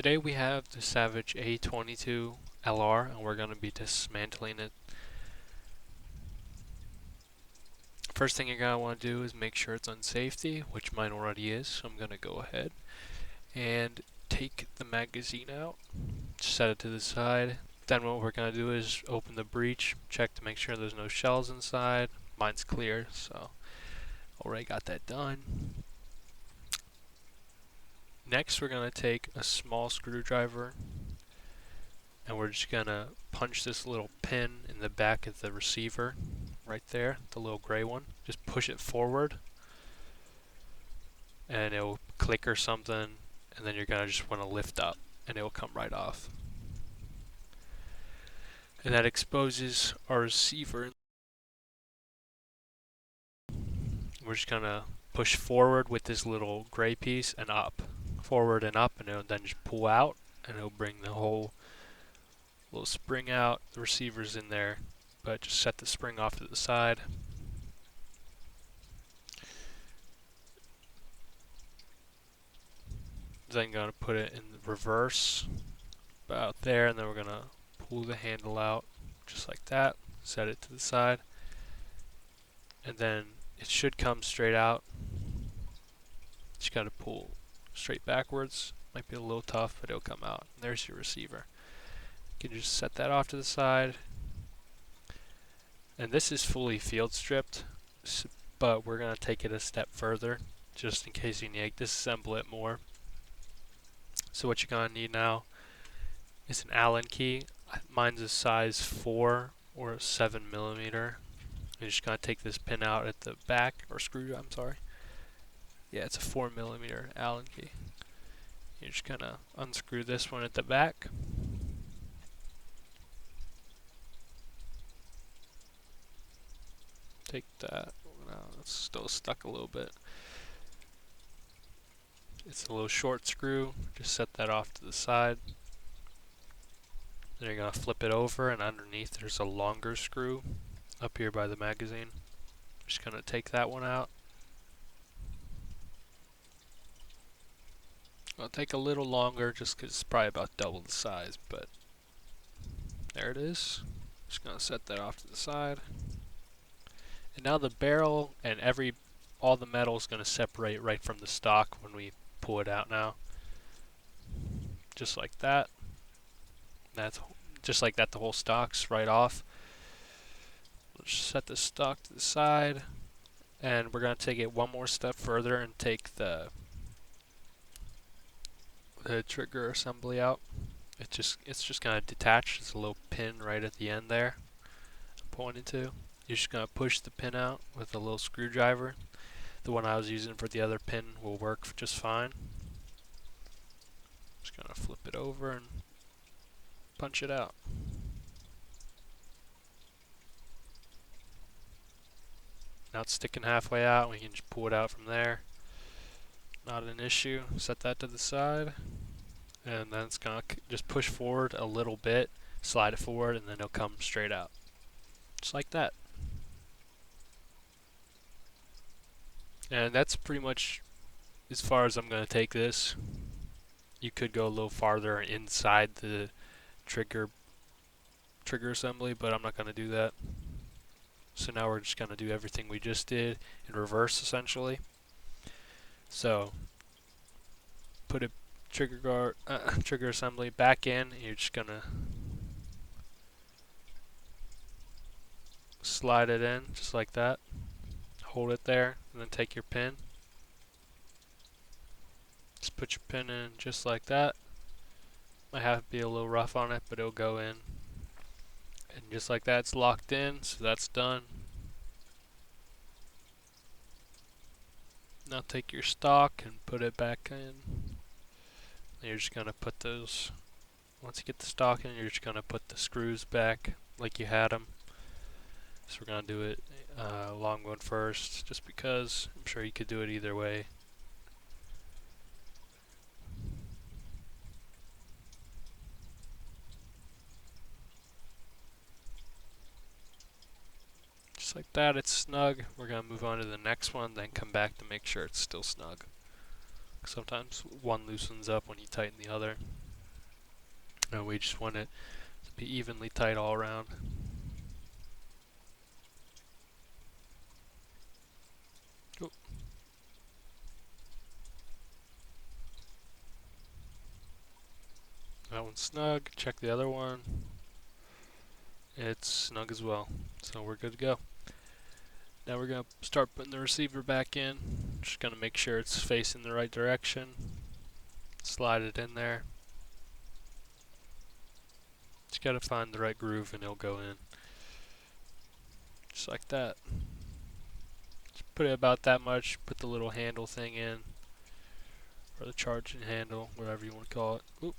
Today we have the Savage A22 LR and we're going to be dismantling it. First thing you're going to want to do is make sure it's on safety, which mine already is, so I'm going to go ahead and take the magazine out, set it to the side. Then what we're going to do is open the breech, check to make sure there's no shells inside. Mine's clear, so already got that done. Next we're going to take a small screwdriver and we're just going to punch this little pin in the back of the receiver right there, the little gray one. Just push it forward and it'll click or something, and then you're going to just want to lift up and it'll come right off. And that exposes our receiver. We're just going to push forward with this little gray piece and up. Forward and up, and it'll then just pull out and it'll bring the whole little spring out. The receiver's in there, but just set the spring off to the side. Then going to put it in the reverse about there, and then we're going to pull the handle out just like that, set it to the side, and then it should come straight out. Just got to pull straight backwards. Might be a little tough, but it'll come out. And there's your receiver. You can just set that off to the side. And this is fully field stripped, but we're going to take it a step further just in case you need to disassemble it more. So what you're going to need now is an Allen key. Mine's a size 4 or 7mm. You're just going to take this pin out at the back, or screw, I'm sorry. Yeah, it's a 4mm Allen key. You're just going to unscrew this one at the back. Take that. No, it's still stuck a little bit. It's a little short screw. Just set that off to the side. Then you're going to flip it over, and underneath there's a longer screw up here by the magazine. Just going to take that one out. It'll take a little longer just because it's probably about double the size, but there it is. Just going to set that off to the side. And now the barrel and all the metal is going to separate right from the stock when we pull it out now. Just like that. That's just like that, the whole stock's right off. Let's set the stock to the side, and we're going to take it one more step further and take the trigger assembly out. It's just going to detach. There's a little pin right at the end there I'm pointing to. You're just going to push the pin out with a little screwdriver. The one I was using for the other pin will work just fine. Just going to flip it over and punch it out. Now it's sticking halfway out. We can just pull it out from there. Not an issue. Set that to the side, and then it's going to just push forward a little bit, slide it forward, and then it'll come straight out. Just like that. And that's pretty much as far as I'm going to take this. You could go a little farther inside the trigger assembly, but I'm not going to do that. So now we're just going to do everything we just did in reverse, essentially. So put a trigger assembly back in. You're just going to slide it in just like that. Hold it there, and then take your pin. Just put your pin in just like that. Might have to be a little rough on it, but it'll go in. And just like that, it's locked in, so that's done. Now take your stock and put it back in. And you're just going to put those, once you get the stock in, you're just going to put the screws back like you had them. So we're going to do it long one first, just because I'm sure you could do it either way. Just like that, it's snug. We're going to move on to the next one, then come back to make sure it's still snug. Sometimes one loosens up when you tighten the other. and we just want it to be evenly tight all around. Oop. That one's snug. Check the other one. It's snug as well, so we're good to go. Now we're going to start putting the receiver back in. Just going to make sure it's facing the right direction. Slide it in there. Just got to find the right groove and it'll go in. Just like that. Just put it about that much. Put the little handle thing in. Or the charging handle, whatever you want to call it. Oop.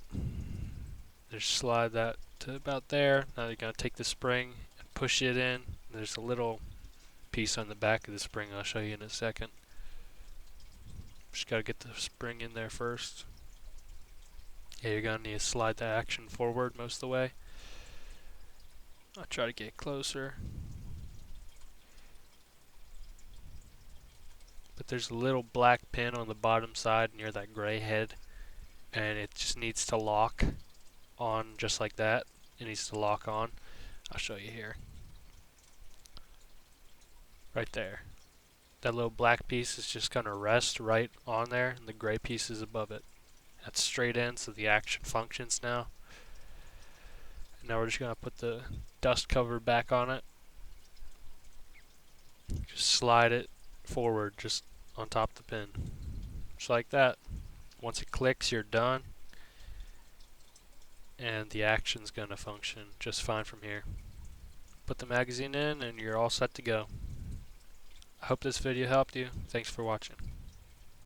Just slide that to about there. Now you're going to take the spring and push it in. There's a little piece on the back of the spring I'll show you in a second. Just got to get the spring in there first. Yeah, you're going to need to slide the action forward most of the way. I'll try to get closer. But there's a little black pin on the bottom side near that gray head, and it just needs to lock on just like that. It needs to lock on. I'll show you here. Right there. That little black piece is just going to rest right on there, and the gray piece is above it. That's straight in, so the action functions now. And now we're just going to put the dust cover back on it. Just slide it forward, just on top of the pin. Just like that. Once it clicks, you're done. And the action's going to function just fine from here. Put the magazine in and you're all set to go. I hope this video helped you. Thanks for watching.